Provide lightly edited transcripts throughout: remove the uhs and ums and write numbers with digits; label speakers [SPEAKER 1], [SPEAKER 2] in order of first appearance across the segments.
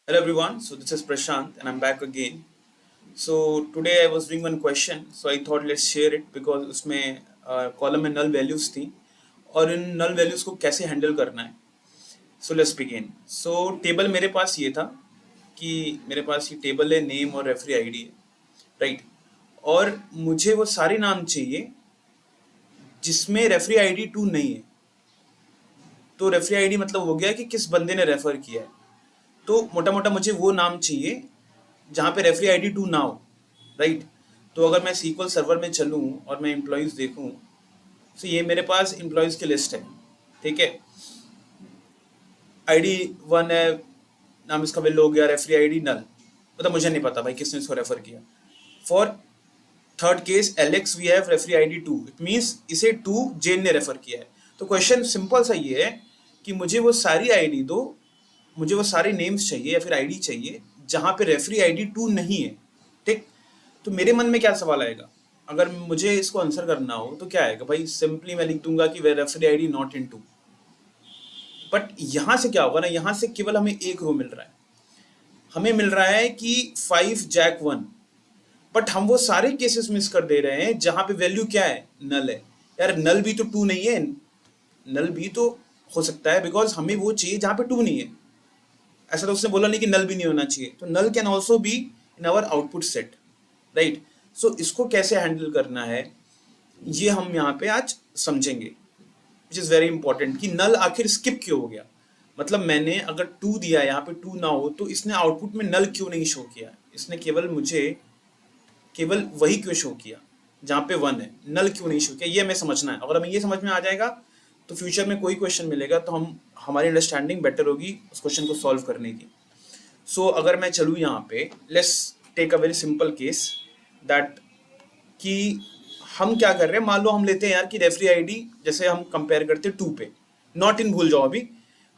[SPEAKER 1] Hello everyone, so this is Prashant and I'm back again. So today I was doing one question, so I thought let's share it because उसमें column में null values थी और इन null values को कैसे handle करना है. So let's begin. So table मेरे पास ये था कि मेरे पास ये टेबल है, नेम और रेफरी आईडी है, राइट. और मुझे वो सारे नाम चाहिए जिसमें रेफरी आईडी 2 नहीं है. तो रेफरी आईडी मतलब हो गया कि किस बंदे ने रेफर किया है. तो मोटा मोटा मुझे वो नाम चाहिए जहाँ पे रेफरी आईडी 2 ना हो, राइट. तो अगर मैं सीक्वल सर्वर में चलूँ और मैं एम्प्लॉयज़ देखूँ, तो ये मेरे पास एम्प्लॉयज़ की लिस्ट है, ठीक है. आईडी 1 है, नाम इसका बिल हो गया, रेफरी आईडी नल, मतलब मुझे नहीं पता भाई किसने इसको रेफर किया. For third case Alex we have referee ID 2, it means इसे 2 जेन ने रेफर किया है. तो क्वेश्चन सिंपल सा ये है कि मुझे वो सारी आईडी दो, मुझे वो सारे नेम्स चाहिए या फिर आईडी चाहिए जहाँ पे रेफरी आईडी 2 नहीं है, ठीक. तो मेरे मन में क्या सवाल आएगा, अगर मुझे इसको आंसर करना हो तो क्या आएगा भाई. सिंपली मैं लिख दूंगा कि where referee ID not in 2. But यहाँ से क्या होगा ना, यहाँ से केवल हमें एक रो मिल रहा है. हमें मिल रहा है कि 5 जैक 1, बट हम वो सारे केसेस मिस कर दे रहे हैं जहाँ पे वैल्यू क्या है, नल है. यार नल भी तो 2 नहीं है, नल भी तो हो सकता है बिकॉज हमें वो चाहिए जहाँ पे 2 नहीं है. ऐसा तो उसने बोला नहीं कि नल भी नहीं होना चाहिए. तो null can also be in our output set, right. So इसको कैसे हैंडल करना है ये हम यहाँ पे आज समझेंगे, विच इज़ वेरी इंपॉर्टेंट कि नल आखिर स्किप क्यों हो गया. मतलब मैंने अगर 2 दिया, यहाँ पे 2 ना हो तो इसने आउटपुट में नल क्यों नहीं शो किया. इसने केवल मुझे केवल वही क्यों शो किया जहाँ पे 1 है, नल क्यों नहीं शो किया, ये हमें समझना है. अगर हमें ये समझ में आ जाएगा तो फ्यूचर में कोई क्वेश्चन मिलेगा तो हमारी अंडरस्टैंडिंग बेटर होगी उस क्वेश्चन को सॉल्व करने की. सो अगर मैं चलूँ यहाँ पे, let's take a very simple case that कि हम क्या कर रहे हैं. मान लो हम लेते हैं यार कि रेफरी आईडी, जैसे हम कंपेयर करते हैं 2 पे, नॉट इन भूल जाओ अभी.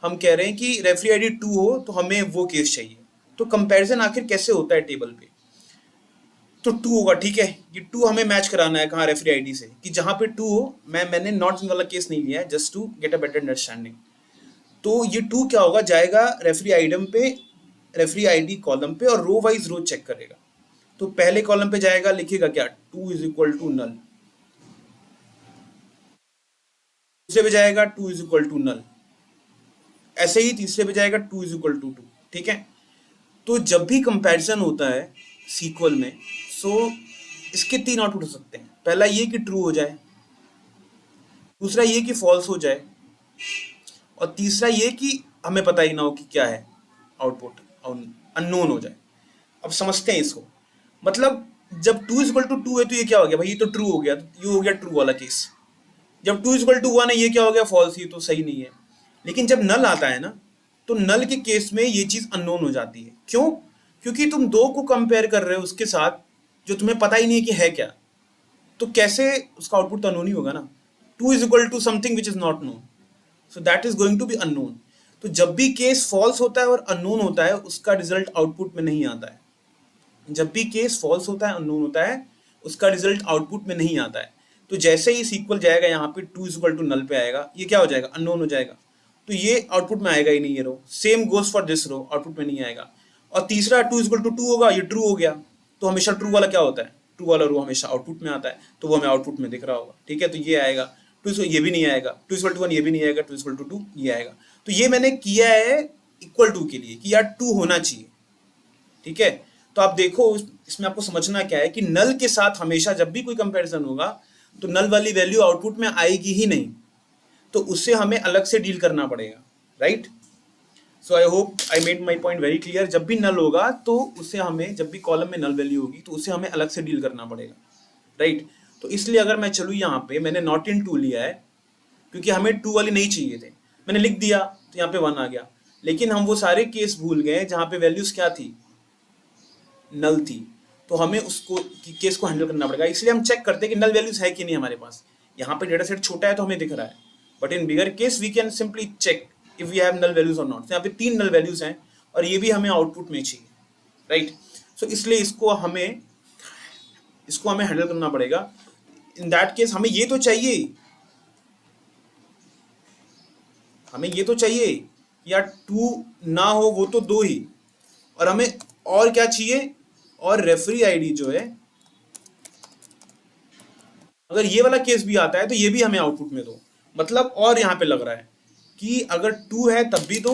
[SPEAKER 1] हम कह रहे हैं कि रेफरी आईडी 2 हो तो हमें वो केस चाहिए. तो कंपैरिजन आखिर कैसे होता है टेबल पे. तो 2 होगा, ठीक है. ये 2 हमें मैच कराना है कहाँ, रेफरी आईडी से, कि जहाँ पे 2 हो. मैंने नॉट इन वाला केस नहीं लिया है, just to get a better understanding. तो ये 2 क्या होगा, जाएगा रेफरी आइटम पे, रेफरी आईडी कॉलम पे और रो वाइज रो चेक करेगा. तो पहले कॉलम पे जाएगा, लिखेगा क्या, 2 इज इक्वल टू नल. दूसरे पे जाएगा 2 इज इक्वल टू नल. ऐसे ही तीसरे पे जाएगा 2 इज इक्वल टू 2, ठीक है. तो जब भी कंपैरिजन होता है सीक्वल में, सो इसके 3 आउटपुट हो सकते हैं. पहला ये कि ट्रू हो जाए, दूसरा ये कि फॉल्स हो जाए, और तीसरा ये कि हमें पता ही ना हो कि क्या है आउटपुट, अननोन हो जाए. अब समझते हैं इसको. मतलब जब 2 इज इक्वल टू 2 है तो ये क्या हो गया भाई, ये तो ट्रू हो गया, तो ये हो गया ट्रू वाला केस. जब 2 इज इक्वल टू 1 है, ये क्या हो गया, फॉल्स, ये तो सही नहीं है. लेकिन जब नल आता है ना, तो नल के केस में ये चीज अननोन हो जाती है. क्यों? क्योंकि तुम दो को कंपेयर कर रहे हो उसके साथ जो तुम्हें पता ही नहीं है कि है क्या. तो कैसे उसका आउटपुट तो अननोन ही होगा ना. 2 is equal to something which is not known, so that is going to be unknown. तो जब भी केस फॉल्स होता है और अननोन होता है, उसका रिजल्ट आउटपुट में नहीं आता है. जब भी केस फॉल्स होता है, अननोन होता है, उसका रिजल्ट आउटपुट में नहीं आता है. तो जैसे ही सीक्वल जाएगा यहाँ पे 2 इज इक्वल टू नल पे आएगा, ये क्या हो जाएगा, अननोन हो जाएगा. तो ये आउटपुट में आएगा ही नहीं, ये row. Same goes for this row, output में नहीं आएगा. और तीसरा 2 इज इक्वल टू 2 होगा, ये ट्रू हो गया. तो हमेशा ट्रू वाला क्या होता है, ट्रू वाला रो हमेशा आउटपुट में आता है, तो वो हमें आउटपुट में दिख रहा होगा, ठीक है. तो ये आएगा. 2 ये भी नहीं आएगा, 2 इक्वल टू 1 ये भी नहीं आएगा, 2 इक्वल टू 2 ये आएगा. तो ये मैंने किया है इक्वल टू के लिए कि यार 2 होना चाहिए, ठीक है. तो आप देखो इसमें आपको समझना क्या है कि नल के साथ हमेशा जब भी कोई कंपैरिजन होगा तो नल वाली वैल्यू आउटपुट में आएगी ही नहीं. तो उससे हमें अलग से डील करना पड़ेगा, right. So I hope I made my point very clear. जब भी नल होगा तो उससे हमें, जब भी कॉलम में नल वैल्यू होगी तो उसे हमें अलग से डील करना पड़ेगा, राइट. तो इसलिए अगर मैं चलूँ यहाँ पे, मैंने नॉट इन 2 लिया है क्योंकि हमें 2 वाली नहीं चाहिए थे. मैंने लिख दिया तो यहाँ पे 1 आ गया. लेकिन हम वो सारे केस भूल गए जहाँ पे वैल्यूज क्या थी, नल थी. तो हमें उसको केस को हैंडल करना पड़ेगा. इसलिए हम चेक करते हैं कि नल वैल्यूज है कि नहीं हमारे पास. यहाँ पे डेटा सेट छोटा है तो हमें दिख रहा है, but in bigger case we can simply check if we have null values or not. तो यहाँ पे 3 नल वैल्यूज हैं और ये भी हमें आउटपुट में चाहिए, राइट. सो इसलिए इसको हमें हैंडल करना पड़ेगा. इन दैट केस हमें ये तो चाहिए, हमें ये तो चाहिए यार 2 ना हो वो तो 2 ही, और हमें और क्या चाहिए, और रेफरी आईडी जो है, अगर ये वाला केस भी आता है तो ये भी हमें आउटपुट में दो। मतलब और यहाँ पे लग रहा है कि अगर टू है तब भी दो,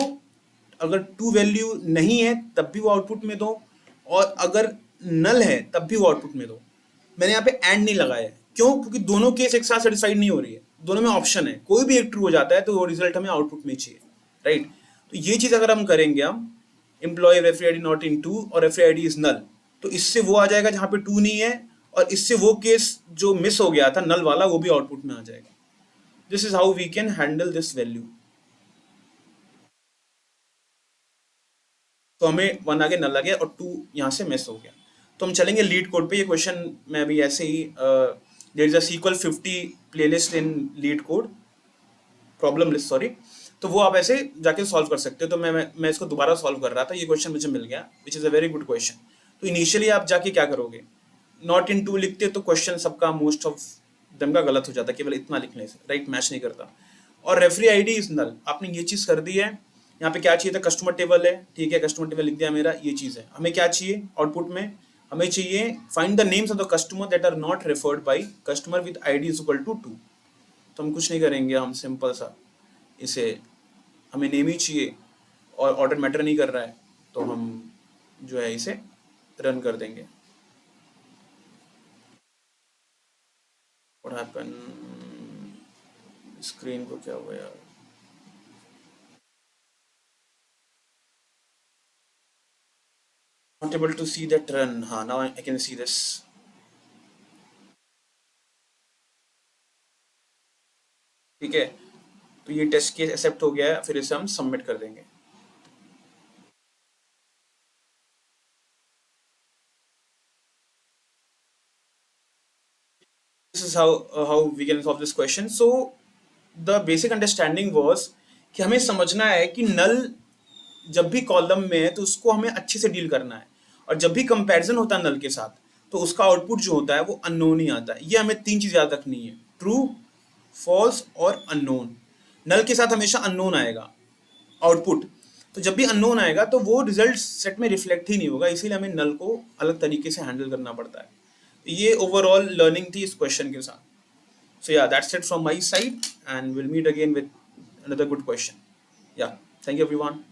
[SPEAKER 1] अगर टू वैल्यू नहीं है तब भी वो आउटपुट में दो, और अगर नल है तब भी वो आउटपुट में दो। मैंने यहाँ पे एंड नहीं लगाया है, क्यों? क्योंकि दोनों केस एक साथ सेटिस्फाइड नहीं हो रही है, दोनों में ऑप्शन है, कोई भी एक ट्रू हो जाता है तो वो रिजल्ट हमें आउटपुट में चाहिए, राइट। तो ये चीज अगर हम करेंगे, हम employ referee ID not in two or referee ID is null, तो इससे वो आ जाएगा जहां पे टू नहीं है, और इससे वो केस जो मिस हो गया था नल वाला वो भी आउटपुट में आ जाएगा। This is how we can handle this value. तो हमें वन आगे नल आ गया और टू यहाँ से मिस हो गया। तो हम चलेंगे लीड कोड पे। ये क्वेश्चन में अभी ऐसे ही there is a SQL 50 playlist in LeetCode, problem list sorry. तो वो आप ऐसे जाके सॉल्व कर सकते हो। तो मैं इसको दोबारा सॉल्व कर रहा था, ये क्वेश्चन मुझे मिल गया, which is a very good question. तो इनिशियली आप जाके क्या करोगे, नॉट इन टू लिखते तो क्वेश्चन सबका मोस्ट ऑफ दम का गलत हो जाता, केवल इतना लिखने से, राइट, मैच नहीं करता। और रेफरी आईडी इज नल, आपने ये चीज़ कर दी है। यहाँ पे क्या चाहिए था, कस्टमर टेबल है, ठीक है, कस्टमर टेबल लिख दिया मेरा, ये चीज़ है। हमें क्या चाहिए आउटपुट में, हमें चाहिए find the names of the customer that are not referred by customer with ID is equal to 2। तो हम कुछ नहीं करेंगे, हम सिंपल सा इसे, हमें नेम ही चाहिए और ऑर्डर मैटर नहीं कर रहा है, तो हम जो है इसे रन कर देंगे। व्हाट हैपन, स्क्रीन को क्या हुआ यार, not able to see that run. हाँ, now I can see this. ठीक है, तो ये टेस्ट केस एक्सेप्ट हो गया है, फिर इसे हम सबमिट कर देंगे। This is how we can solve this question. So the basic understanding was कि हमें समझना है कि नल जब भी कॉलम में है तो उसको हमें अच्छे से डील करना है, और जब भी कंपैरिजन होता है नल के साथ तो उसका आउटपुट जो होता है वो अननोन ही आता है। ये हमें तीन चीज याद रखनी है, ट्रू, फॉल्स और अननोन। नल के साथ हमेशा अननोन आएगा आउटपुट, तो जब भी अननोन आएगा तो वो रिजल्ट सेट में रिफ्लेक्ट ही नहीं होगा, इसीलिए हमें नल को अलग तरीके से हैंडल करना पड़ता है। तो ये ओवरऑल लर्निंग थी इस क्वेश्चन के साथ। So yeah, that's it from my side, and we'll meet again with another good question. Yeah, thank you everyone.